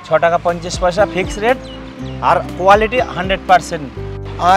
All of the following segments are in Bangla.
6 টাকা 50 পয়সা ফিক্স রেট, আর কোয়ালিটি 100%।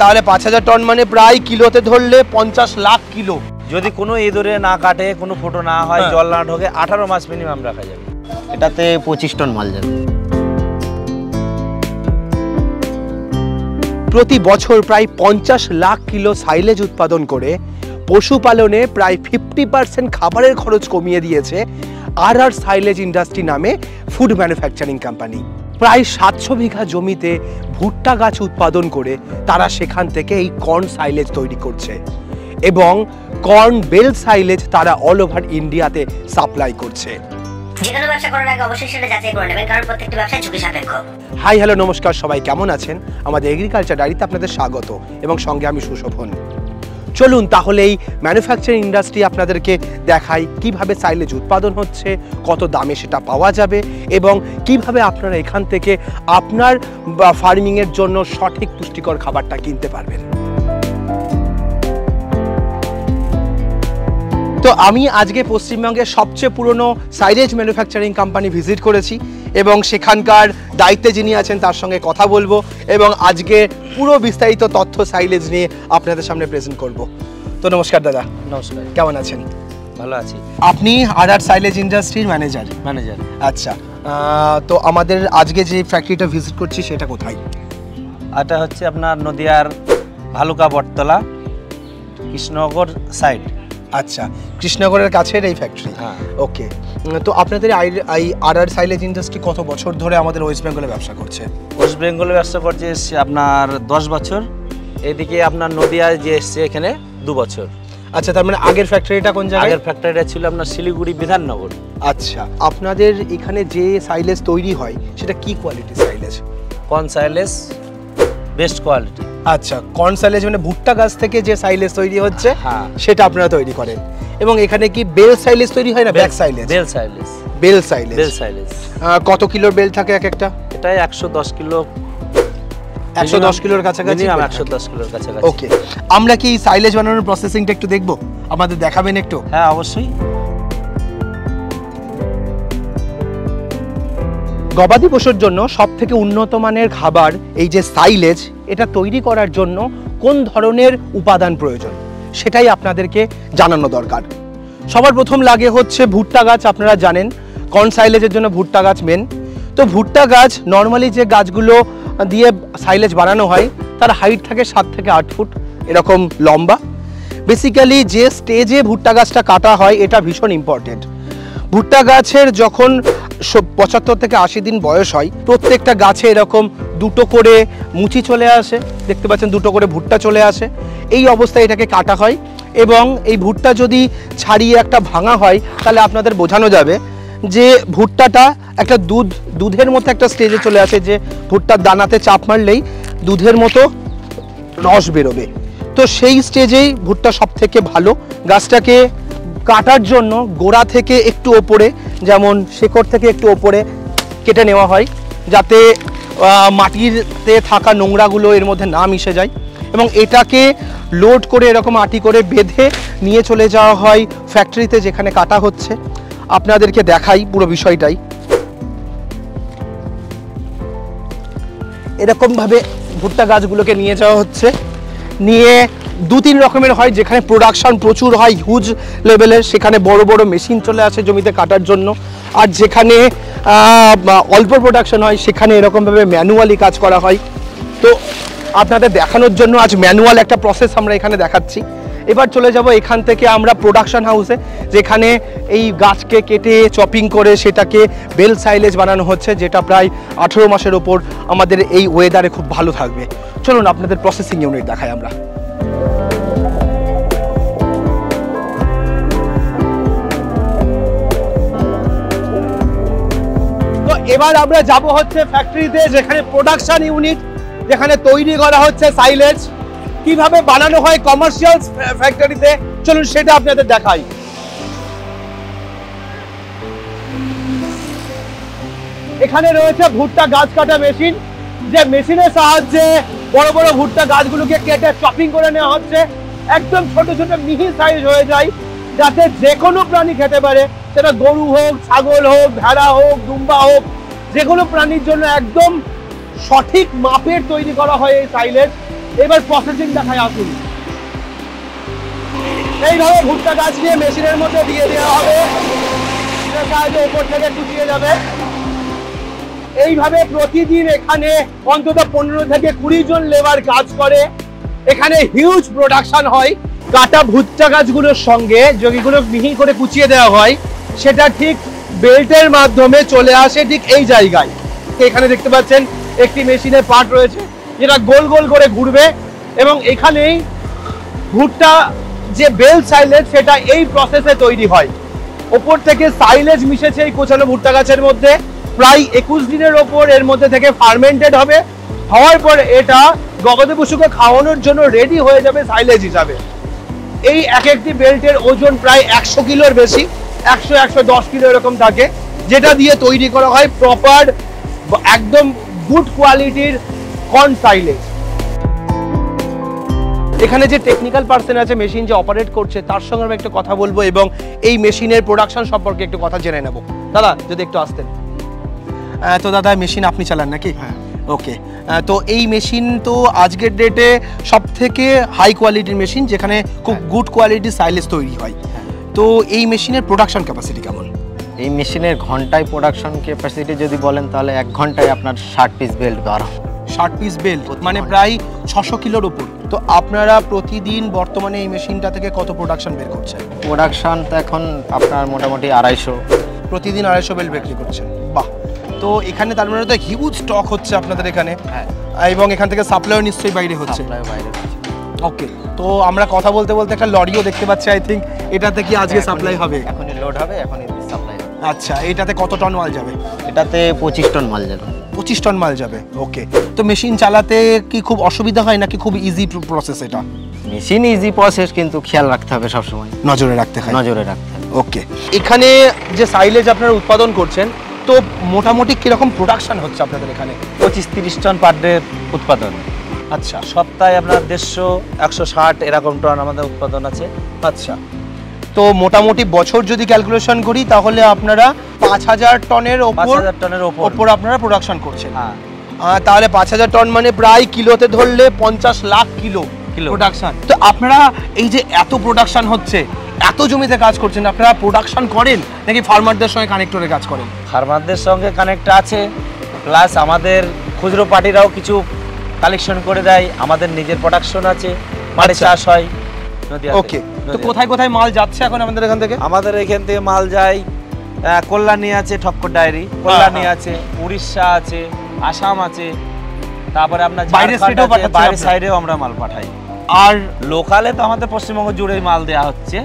তাহলে 5000 টন মানে প্রায় কিলোতে ধরলে 50 লাখ কিলো। যদি কোনো ইঁদুরে না কাটে, কোনো ফুটো না হয়, জল না ঢোকে, 18 মাস মিনিমাম রাখা যাবে। এটাতে 25 টন মাল যাবে। প্রতি বছর প্রায় 50 লাখ কিলো সাইলেজ উৎপাদন করে পশুপালনে প্রায় 50% খাবারের খরচ কমিয়ে দিয়েছে আর সাইলেজ ইন্ডাস্ট্রি নামে ফুড ম্যানুফ্যাকচারিং কোম্পানি। প্রায় 700 বিঘা জমিতে ভুট্টা গাছ উৎপাদন করে তারা সেখান থেকে এই কর্ন সাইলেজ তৈরি করছে এবং কর্ন বেল সাইলেজ তারা অল ওভার ইন্ডিয়াতে সাপ্লাই করছে। যেকোনো ব্যবসা করার আগে অবশ্যই সেটা যাচাই করে নেবেন, কারণ প্রত্যেকটা ব্যবসা ঝুঁকি সাপেক্ষ। হাই হ্যালো নমস্কার, সবাই কেমন আছেন? আমাদের এগ্রিকালচার ডায়েরিতে আপনাদের স্বাগত এবং সঙ্গে আমি সুশোভন। চলুন তাহলে এই ম্যানুফ্যাকচারিং ইন্ডাস্ট্রি আপনাদেরকে দেখাই কিভাবে সাইলেজ উৎপাদন হচ্ছে, কত দামে সেটা পাওয়া যাবে এবং কিভাবে আপনারা এখান থেকে আপনার ফার্মিংয়ের জন্য সঠিক পুষ্টিকর খাবারটা কিনতে পারবেন। তো আমি আজকে পশ্চিমবঙ্গের সবচেয়ে পুরনো সাইলেজ ম্যানুফ্যাকচারিং কোম্পানি ভিজিট করেছি এবং সেখানকার দায়িত্বে যিনি আছেন তার সঙ্গে কথা বলবো এবং আজকে পুরো বিস্তারিত তথ্য সাইলেজ নিয়ে আপনাদের সামনে প্রেজেন্ট করব। তো নমস্কার দাদা। নমস্কার। কেমন আছেন? ভালো আছি। আপনি আর সাইলেজ ইন্ডাস্ট্রির ম্যানেজার? আচ্ছা, তো আমাদের আজকে যে ফ্যাক্টরিটা ভিজিট করছি সেটা কোথায়? এটা হচ্ছে আপনার নদিয়ার ভালুকা বটতলা, কৃষ্ণনগর সাইড। আচ্ছা, কৃষ্ণনগরের কাছের এই ফ্যাক্টরি। হ্যাঁ। ওকে, তো আপনাদের এই আর সাইলেজ ইন্ডাস্ট্রি কত বছর ধরে আমাদের ওয়েস্ট বেঙ্গলে ব্যবসা করছে? ওয়েস্ট বেঙ্গলে ব্যবসা করছে আপনার 10 বছর। এদিকে আপনার নদিয়ায় যে এসছে এখানে 2 বছর। আচ্ছা, তার মানে আগের ফ্যাক্টরিটা কোন জায়গায়? আগের ফ্যাক্টরিটা ছিল আপনার শিলিগুড়ি বিধাননগর। আচ্ছা, আপনাদের এখানে যে সাইলেজ তৈরি হয় সেটা কি quality silage? Corn silage best quality. আচ্ছা, কর্ন সাইলেজ মানে ভুট্টা গাছ থেকে যে সাইলেজ তৈরি হচ্ছে সেটা আপনারা তৈরি করেন। এবং এখানে কি বেল সাইলেজ তৈরি হয় না bag silage? Bale silage. Bale silage. Bale silage. কত কিলোর বেল থাকে এক একটা? এটাই 110 কিলো। 110 কিলোর কাছাকাছি? 110 কিলোর কাছাকাছি। ওকে, আমরা কি সাইলেজ বানানোর প্রসেসিংটা একটু দেখবো? আমাদের দেখাবেন একটু? হ্যাঁ, অবশ্যই। গবাদি পশুর জন্য সব থেকে উন্নত মানের খাবার এই যে সাইলেজ, এটা তৈরি করার জন্য কোন ধরনের উপাদান প্রয়োজন সেটাই আপনাদেরকে জানানো দরকার। সবার প্রথম লাগে হচ্ছে ভুট্টা গাছ। আপনারা জানেন কর্ন সাইলেজের জন্য ভুট্টা গাছ মেন। তো ভুট্টা গাছ নর্মালি যে গাছগুলো দিয়ে সাইলেজ বানানো হয় তার হাইট থাকে 7 থেকে 8 ফুট এরকম লম্বা। বেসিক্যালি যে স্টেজে ভুট্টা গাছটা কাটা হয় এটা ভীষণ ইম্পর্টেন্ট। ভুট্টা গাছের যখন 75 থেকে 80 দিন বয়স হয় প্রত্যেকটা গাছে এরকম 2টো করে মুচি চলে আসে, দেখতে পাচ্ছেন 2টো করে ভুট্টা চলে আসে। এই অবস্থায় এটাকে কাটা হয় এবং এই ভুট্টা যদি ছাড়িয়ে একটা ভাঙা হয় তাহলে আপনাদের বোঝানো যাবে যে ভুট্টাটা একটা দুধের মতো একটা স্টেজে চলে আসে, যে ভুট্টার দানাতে চাপ মারলেই দুধের মতো রস বেরোবে। তো সেই স্টেজেই ভুট্টা সব থেকে ভালো। গাছটাকে কাটার জন্য গোড়া থেকে একটু ওপরে, যেমন শেকড় থেকে একটু ওপরে কেটে নেওয়া হয় যাতে মাটিতে থাকা নোংরাগুলো এর মধ্যে না মিশে যায় এবং এটাকে লোড করে এরকম আটি করে বেঁধে নিয়ে চলে যাওয়া হয় ফ্যাক্টরিতে যেখানে কাটা হচ্ছে। আপনাদেরকে দেখাই পুরো বিষয়টাই। এরকমভাবে ভুট্টা গাছগুলোকে নিয়ে যাওয়া হচ্ছে। নিয়ে 2-3 রকমের হয়, যেখানে প্রোডাকশন প্রচুর হয় হিউজ লেভেলের সেখানে বড় বড় মেশিন চলে আসে জমিতে কাটার জন্য, আর যেখানে অল্প প্রোডাকশন হয় সেখানে এরকমভাবে ম্যানুয়ালি কাজ করা হয়। তো আপনাদের দেখানোর জন্য আজ ম্যানুয়াল একটা প্রসেস আমরা এখানে দেখাচ্ছি। এবার চলে যাব এখান থেকে আমরা প্রোডাকশন হাউসে, যেখানে এই গাছকে কেটে চপিং করে সেটাকে বেল সাইলেজ বানানো হচ্ছে, যেটা প্রায় 18 মাসের ওপর আমাদের এই ওয়েদারে খুব ভালো থাকবে। চলুন আপনাদের প্রসেসিং ইউনিট দেখাই আমরা। তো এবার আমরা যাব হচ্ছে ফ্যাক্টরিতে, যেখানে প্রোডাকশন ইউনিট, যেখানে তৈরি করা হচ্ছে সাইলেজ। কিভাবে বানানো হয় কমার্শিয়াল ফ্যাক্টরিতে চলুন সেটা আপনাদের দেখাই। এখানে রয়েছে ভুট্টা গাছ কাটা মেশিন, যে মেশিনের সাহায্যে বড় বড় ভুট্টা গাছগুলোকে কেটে চপিং করে নেওয়া হচ্ছে। একদম ছোট ছোট মিহি সাইজ হয়ে যায় যাতে যে কোনো প্রাণী খেতে পারে, সেটা গরু হোক, ছাগল হোক, ভেড়া হোক, দুম্বা হোক, যেগুলো প্রাণীর জন্য একদম সঠিক মাপের তৈরি করা হয় এই সাইলেজ। এবার প্রসেসিং দেখায় আসুন। এইভাবে ভুট্টা গাছ নিয়ে মেশিনের মধ্যে দিয়ে দেওয়া হবে, উপর থেকে টুকিয়ে যাবে। এইভাবে প্রতিদিন এখানে অন্তত 15 থেকে 20 জন লেবার কাজ করে। এখানে হিউজ প্রোডাকশন হয়। কাটা ভুট্টা গাছগুলোর সঙ্গে যেগুলো মিহি করে কুচিয়ে দেওয়া হয় সেটা ঠিক বেল্টের মাধ্যমে চলে আসে ঠিক এই জায়গায়। এখানে দেখতে পাচ্ছেন একটি মেশিনের পার্ট রয়েছে যেটা গোল গোল করে ঘুরবে এবং এখানেই ভুট্টা যে বেল সাইলেজ সেটা এই প্রসেসে তৈরি হয়। ওপর থেকে সাইলেজ মিশেছে এই কোচানো ভুট্টা গাছের মধ্যে। প্রায় 21 দিনের ওপর এর মধ্যে থেকে ফার্মেন্টেড হবে। হওয়ার পর এটা গবাদি পশুকে খাওয়ানোর জন্য রেডি হয়ে যাবে সাইলেজ হিসাবে। এই এক একটি বেল্টের ওজন প্রায় 100 কিলোর বেশি, 100-110 কিলো এরকম থাকে, যেটা দিয়ে তৈরি করা হয় প্রপার একদম গুড কোয়ালিটির কর্ন সাইলেজ। এখানে যে টেকনিক্যাল পার্সন আছে মেশিন যে অপারেট করছে তার সঙ্গে আমি একটু কথা বলবো এবং এই মেশিনের প্রোডাকশন সম্পর্কে একটু কথা জেনে নেব। দাদা যদি একটু আসতেন। তো দাদা মেশিন আপনি চালান নাকি? হ্যাঁ। ওকে, তো এই মেশিন তো আজকের ডেটে সব থেকে হাই কোয়ালিটির মেশিন যেখানে খুব গুড কোয়ালিটির সাইলেজ তৈরি হয়। তো এই মেশিনের প্রোডাকশন ক্যাপাসিটি কেমন? এই মেশিনের ঘন্টায় প্রোডাকশন ক্যাপাসিটি যদি বলেন তাহলে 1 ঘন্টায় আপনার 60 পিস বেল্ট বার হয়। 60 পিস বেল্ট মানে প্রায় 600 কিলোর উপর। তো আপনারা প্রতিদিন বর্তমানে এই মেশিনটা থেকে কত প্রোডাকশন বের করছেন? প্রোডাকশন তো এখন আপনার মোটামুটি 250। প্রতিদিন 250 বেল্ট বিক্রি করছেন। বাহ, তো এখানে তার মানে তো হিউজ স্টক হচ্ছে আপনাদের এখানে। হ্যাঁ, এবং এখান থেকে সাপ্লাইও নিশ্চয়ই বাইরে হচ্ছে। সাপ্লাই বাইরে হচ্ছে। ওকে, তো আমরা কথা বলতে বলতে একটা লরিও দেখতে পাচ্ছি। আই থিঙ্ক এটাতে কি আজকে সাপ্লাই হবে? এখনই লোড হবে, এখনই সাপ্লাই হবে। আচ্ছা, এটাতে কত টন মাল যাবে? এটাতে 25 টন মাল যাবে। 25 টন মাল যাবে। ওকে, তো মেশিন চালাতে কি খুব অসুবিধা হয় নাকি খুব ইজি প্রসেস এটা? মেশিন ইজি প্রসেস, কিন্তু খেয়াল রাখতে হবে সবসময়, নজরে রাখতে হয়। নজরে রাখতে হবে। ওকে, এখানে যে সাইলেজ আপনারা উৎপাদন করছেন তো মোটামুটি কিরকম প্রোডাকশন হচ্ছে আপনাদের এখানে? 25-30 টন পার ডে উৎপাদন। আচ্ছা, সপ্তাহে আপনার 150-160 এরকম টন আমাদের উৎপাদন আছে। আচ্ছা, তো মোটামুটি বছর যদি ক্যালকুলেশন করি তাহলে আপনারা 5000 টনের ওপর 5000 টনের ওপর আপনারা প্রোডাকশন করছেন। হ্যাঁ, তাহলে 5000 টন মানে প্রায় কিলোতে ধরলে 50 লাখ কিলো প্রোডাকশন। তো আপনারা এই যে এত প্রোডাকশন হচ্ছে, এত জমিতে কাজ করছেন, আপনারা প্রোডাকশন করেন নাকি ফার্মারদের সঙ্গে কানেক্টরে কাজ করেন? ফার্মারদের সঙ্গে কানেক্ট আছে, প্লাস আমাদের খুচরো পার্টিরাও কিছু কালেকশন করে দেয়। আমাদের নিজের প্রোডাকশন আছে, মাঠে চাষ হয়। ওকে, তো কোথায় কোথায় মাল যাচ্ছে এখন আমাদের এখান থেকে? আমাদের এখান থেকে মাল যায় কল্যাণী আছে, ঠক্কর ডায়েরি কল্যাণী আছে, উড়িষ্যা আছে, আসাম আছে, তারপরে আপনার বাইরের সাইডেও আমরা মাল পাঠাই। আর লোকালে তো আমাদের পশ্চিমবঙ্গ জুড়েই মাল দেওয়া হচ্ছে।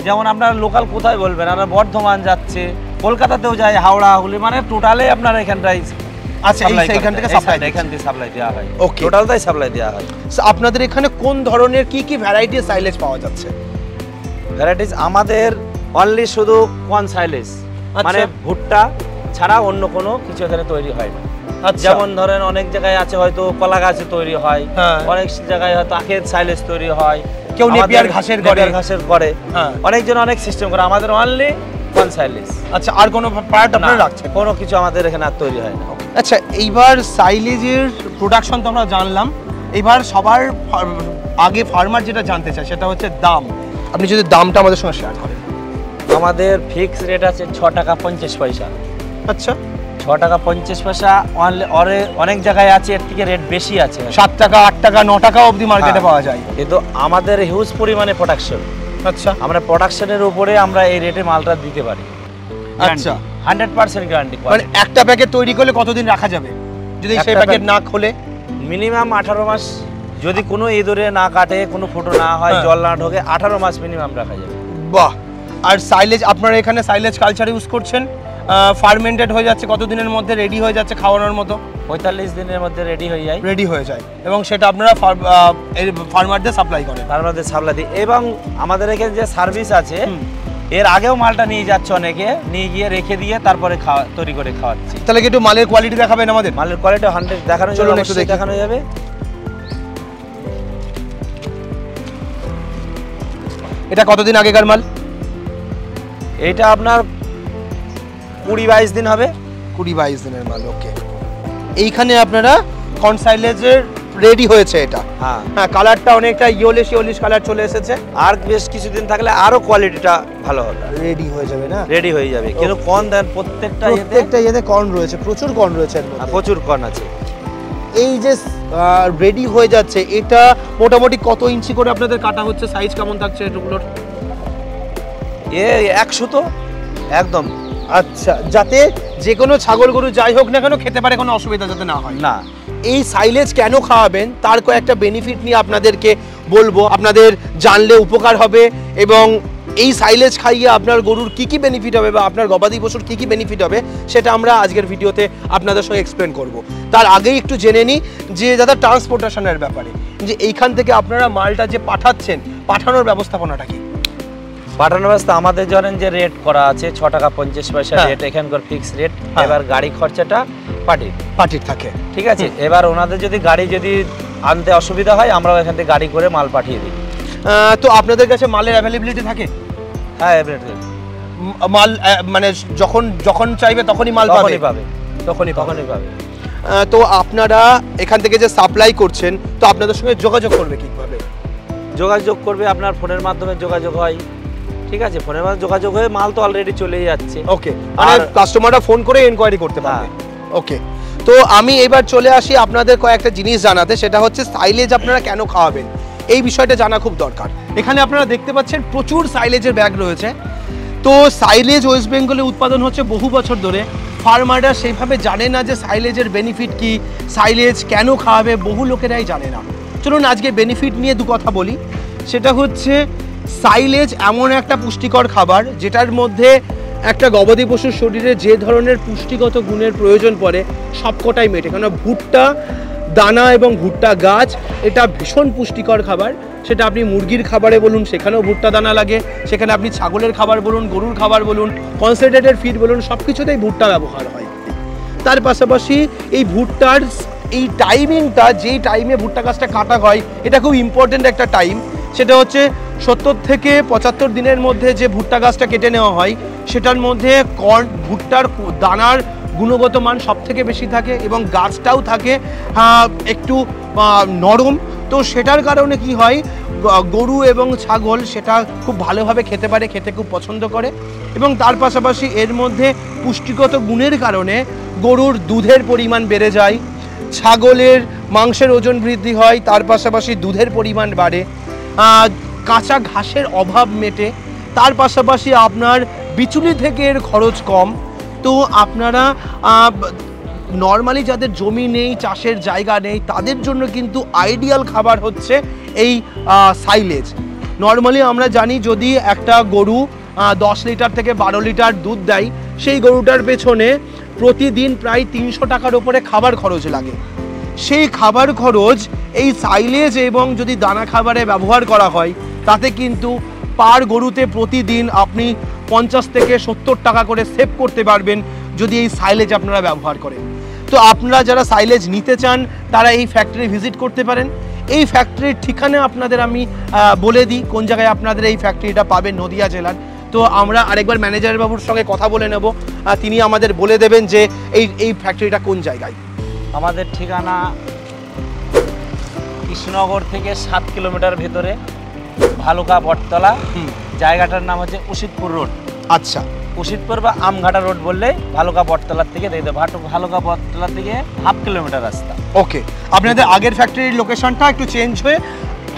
যেমন আপনার লোকাল কোথায় বলবেন, আমরা বর্ধমান যাচ্ছে, কলকাতাতেও যায়, হাওড়া, হুগলি, মানে টোটালে আপনার এখানটাই। আচ্ছা, এইখান থেকে সাপ্লাই দেওয়া হয়। ওকে, টোটালটাই সাপ্লাই দেওয়া হয়। আপনাদের এখানে কোন ধরনের কি কি ভ্যারাইটির সাইলেজ পাওয়া যাচ্ছে? ভ্যারাইটিস আমাদের অনলি শুধু কর্ন সাইলেজ, মানে ভুট্টা ছাড়া অন্য কোনো কিছু এখানে তৈরি হয় না। যেমন ধরেন অনেক জায়গায় আছে হয়তো কলা গাছে তৈরি হয়, অনেক জায়গায় হয়তো আখের সাইলেজ তৈরি হয়, কেউ নেপিয়ার ঘাসের করে, অনেকজন অনেক সিস্টেম করে। আমাদের অনলি কর্ন সাইলেজ। আচ্ছা, আর কোনো পার্ট আপনারা রাখছেন? কোনো কিছু আমাদের এখানে আর তৈরি হয় না। আচ্ছা, এইবার সাইলেজের প্রোডাকশন তো আমরা জানলাম, এবার সবার আগে ফার্মার যেটা জানতে চায় সেটা হচ্ছে দাম। আপনি যদি দামটা আমাদের সঙ্গে শেয়ার করেন। আমাদের ফিক্স রেট আছে 6 টাকা 50 পয়সা। আচ্ছা, 6 টাকা 50 পয়সা। অনেক জায়গায় আছে এর থেকে রেট বেশি আছে, 7 টাকা 8 টাকা 9 টাকা অবধি মার্কেটে পাওয়া যায়। কিন্তু আমাদের হিউজ পরিমাণে প্রোডাকশন। আচ্ছা, আমরা প্রোডাকশনের উপরে আমরা এই রেটে মালটা দিতে পারি। আচ্ছা, 100% গ্যারান্টি। মানে একটা প্যাকেট তৈরি করলে কতদিন রাখা যাবে যদি সেই প্যাকেট না খোলে? মিনিমাম 18 মাস। যদি কোনো ইঁদুরে না কাটে, কোনো ফুটো না হয়, জল না ঢোকে, 18 মাস মিনিমাম রাখা যাবে। বাহ। আর সাইলেজ আপনারা এখানে সাইলেজ কালচার ইউজ করছেন, ফার্মেন্টেড হয়ে যাচ্ছে কতদিনের মধ্যে রেডি হয়ে যাচ্ছে খাওয়ানোর মতো? 45 দিনের মধ্যে রেডি হয়ে যায় এবং সেটা আপনারা ফার্মারদের সাপ্লাই করেন? ফার্মারদের সাপ্লাই দিই। এবং আমাদের এখানে যে সার্ভিস আছে, এর আগেও মালটা নিয়ে যাচ্ছে অনেকে, নিয়ে গিয়ে রেখে দিয়ে তারপরে তৈরি করে খাওয়াচ্ছি। তাহলে কি একটু মালের কোয়ালিটি দেখাবেন আমাদের? মালের কোয়ালিটি 100 দেখানো যাবে। এটা কতদিন আগেকার মাল? এটা আপনার 20-22 দিন হবে। 20-22 দিনের মাল। ওকে, এইখানে আপনারা কর্ন সাইলেজের রেডি হয়েছে এটা। হ্যাঁ হ্যাঁ, কালারটা অনেকটা ইয়েলিশ কালার চলে এসেছে। আর বেশ কিছুদিন থাকলে আরো কোয়ালিটিটা ভালো হবে, রেডি হয়ে যাবে না? রেডি হয়ে যাবে। কিন্তু কর্ন দেন প্রত্যেকটা ইয়েতে কর্ন রয়েছে, প্রচুর কর্ন রয়েছে এর মধ্যে। প্রচুর কর্ন আছে। এই যে রেডি হয়ে যাচ্ছে, এটা মোটামুটি কত ইঞ্চি করে আপনাদের কাটা হচ্ছে? সাইজ কেমন থাকছে এগুলোর? 100 তো একদম। আচ্ছা, যাতে যে কোনো ছাগল গরু যাই হোক না কেন খেতে পারে, কোনো অসুবিধা যাতে না হয়। না, এই সাইলেজ কেন খাওয়াবেন তার কয়েকটা বেনিফিট নিয়ে আপনাদেরকে বলবো, আপনাদের জানলে উপকার হবে। এবং এই সাইলেজ খাইয়ে আপনার গরুর কি কি বেনিফিট হবে বা আপনার গবাদি পশুর কি কি বেনিফিট হবে সেটা আমরা আজকের ভিডিওতে আপনাদের সঙ্গে এক্সপ্লেন করব। তার আগেই একটু জেনে নিই যে দাদা, ট্রান্সপোর্টেশনের ব্যাপারে, যে এইখান থেকে আপনারা মালটা যে পাঠাচ্ছেন, পাঠানোর ব্যবস্থাপনাটা কি? পাঠানোর ব্যবস্থা আমাদের জানেন যে রেট করা আছে 6 টাকা 50 পয়সা রেট, এখানকার ফিক্স রেট। এবার গাড়ি খরচাটা পার্টির থাকে, ঠিক আছে। এবার ওনাদের যদি গাড়ি যদি আনতে অসুবিধা হয়, আমরা এখান থেকে গাড়ি করে মাল পাঠিয়ে দিই। তো আপনাদের কাছে মালের অ্যাভেলেবিলিটি থাকে? হ্যাঁ, মাল মানে যখন চাইবে তখনই মাল পাবে? তখনই পাবে। তো আপনারা এখান থেকে যে সাপ্লাই করছেন, তো আপনাদের সঙ্গে যোগাযোগ করবে কিভাবে? যোগাযোগ করবে আপনার ফোনের মাধ্যমে যোগাযোগ হয়, ঠিক আছে। ফোনের মাধ্যমে যোগাযোগ হয়ে মাল তো অলরেডি চলেই যাচ্ছে। ওকে, মানে কাস্টমাররা ফোন করে এনকোয়ারি করতে পারবে। ওকে, তো আমি এবার চলে আসি আপনাদের কয়েকটা জিনিস জানাতে, সেটা হচ্ছে সাইলেজ আপনারা কেন খাওয়াবেন, এই বিষয়টা জানা খুব দরকার। এখানে আপনারা দেখতে পাচ্ছেন প্রচুর সাইলেজের ব্যাগ রয়েছে। তো সাইলেজ ওয়েস্ট বেঙ্গলে উৎপাদন হচ্ছে বহু বছর ধরে। ফার্মাররা সেইভাবে জানে না যে সাইলেজের বেনিফিট কি, সাইলেজ কেন খাওয়াবে, বহু লোকেরাই জানে না। চলুন আজকে বেনিফিট নিয়ে দু কথা বলি। সেটা হচ্ছে সাইলেজ এমন একটা পুষ্টিকর খাবার যেটার মধ্যে একটা গবাদি পশুর শরীরে যে ধরনের পুষ্টিগত গুণের প্রয়োজন পড়ে সবকটাই মেটে। কেন ভুট্টা দানা এবং ভুট্টা গাছ এটা ভীষণ পুষ্টিকর খাবার। সেটা আপনি মুরগির খাবারে বলুন, সেখানেও ভুট্টা দানা লাগে, সেখানে আপনি ছাগলের খাবার বলুন, গরুর খাবার বলুন, কনসেন্ট্রেটেড ফিড বলুন, সব কিছুতেই ভুট্টা ব্যবহার হয়। তার পাশাপাশি এই ভুট্টার এই টাইমিংটা, যেই টাইমে ভুট্টা গাছটা কাটা হয়, এটা খুব ইম্পর্টেন্ট একটা টাইম। সেটা হচ্ছে 70 থেকে 75 দিনের মধ্যে যে ভুট্টা গাছটা কেটে নেওয়া হয়, সেটার মধ্যে ভুট্টার দানার গুণগত মান সব থেকে বেশি থাকে এবং গাছটাও থাকে একটু নরম। তো সেটার কারণে কি হয়, গরু এবং ছাগল সেটা খুব ভালোভাবে খেতে পারে, খেতে খুব পছন্দ করে। এবং তার পাশাপাশি এর মধ্যে পুষ্টিগত গুণের কারণে গরুর দুধের পরিমাণ বেড়ে যায়, ছাগলের মাংসের ওজন বৃদ্ধি হয়, তার পাশাপাশি দুধের পরিমাণ বাড়ে, কাঁচা ঘাসের অভাব মেটে, তার পাশাপাশি আপনার বিচুলি থেকে এর খরচ কম। তো আপনারা নর্মালি যাদের জমি নেই, চাষের জায়গা নেই, তাদের জন্য কিন্তু আইডিয়াল খাবার হচ্ছে এই সাইলেজ। নর্মালি আমরা জানি যদি একটা গরু 10 লিটার থেকে 12 লিটার দুধ দেয়, সেই গরুটার পেছনে প্রতিদিন প্রায় 300 টাকার উপরে খাবার খরচ লাগে। সেই খাবার খরচ এই সাইলেজ এবং যদি দানা খাবারে ব্যবহার করা হয়, তাতে কিন্তু পার গরুতে প্রতিদিন আপনি 50 থেকে 70 টাকা করে সেভ করতে পারবেন যদি এই সাইলেজ আপনারা ব্যবহার করেন। তো আপনারা যারা সাইলেজ নিতে চান তারা এই ফ্যাক্টরি ভিজিট করতে পারেন। এই ফ্যাক্টরির ঠিকানা আপনাদের আমি বলে দিই কোন জায়গায় আপনাদের এই ফ্যাক্টরিটা পাবেন, নদিয়া জেলার। তো আমরা আরেকবার ম্যানেজার বাবুর সঙ্গে কথা বলে নেব, তিনি আমাদের বলে দেবেন যে এই ফ্যাক্টরিটা কোন জায়গায়। আমাদের ঠিকানা কৃষ্ণনগর থেকে 7 কিলোমিটার ভেতরে, ভালুকা বটতলা। জায়গাটার নাম হচ্ছে উশিদপুর রোড। আচ্ছা, উশিদপুর বা আমঘাটা রোড বললে ভালুকা বটতলার থেকে দেখতে, ভালুকা বটতলা থেকে 1/2 কিলোমিটার রাস্তা। ওকে, আপনাদের আগের ফ্যাক্টরির লোকেশনটা একটু চেঞ্জ হয়ে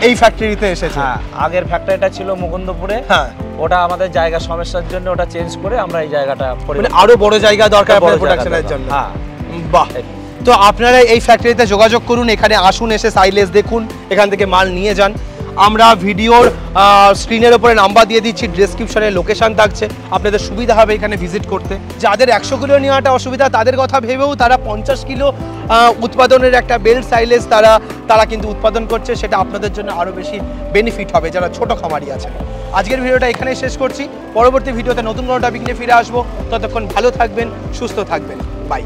এই ফ্যাক্টরিতে এসেছে? হ্যাঁ, আগের ফ্যাক্টরিটা ছিল মুকুন্দপুরে। হ্যাঁ, ওটা আমাদের জায়গা সমস্যার জন্য ওটা চেঞ্জ করে আমরা এই জায়গাটা মানে আরো বড় জায়গা দরকার আপনাদের প্রোডাকশনের জন্য। হ্যাঁ, বাহ। তো আপনারা এই ফ্যাক্টরিতে যোগাযোগ করুন, এখানে আসুন, এসে সাইলেজ দেখুন, এখান থেকে মাল নিয়ে যান। আমরা ভিডিওর স্ক্রিনের ওপরে নাম্বার দিয়ে দিচ্ছি, ডেসক্রিপশনে লোকেশন থাকছে, আপনাদের সুবিধা হবে এখানে ভিজিট করতে। যাদের 100 কিলো নেওয়াটা অসুবিধা, তাদের কথা ভেবেও তারা 50 কিলো উৎপাদনের একটা বেল্ট সাইলেজ তারা কিন্তু উৎপাদন করছে, সেটা আপনাদের জন্য আরও বেশি বেনিফিট হবে যারা ছোট খামারি আছেন। আজকের ভিডিওটা এখানেই শেষ করছি, পরবর্তী ভিডিওতে নতুন কোনো টপিক নিয়ে ফিরে আসবো। ততক্ষণ ভালো থাকবেন, সুস্থ থাকবেন, বাই।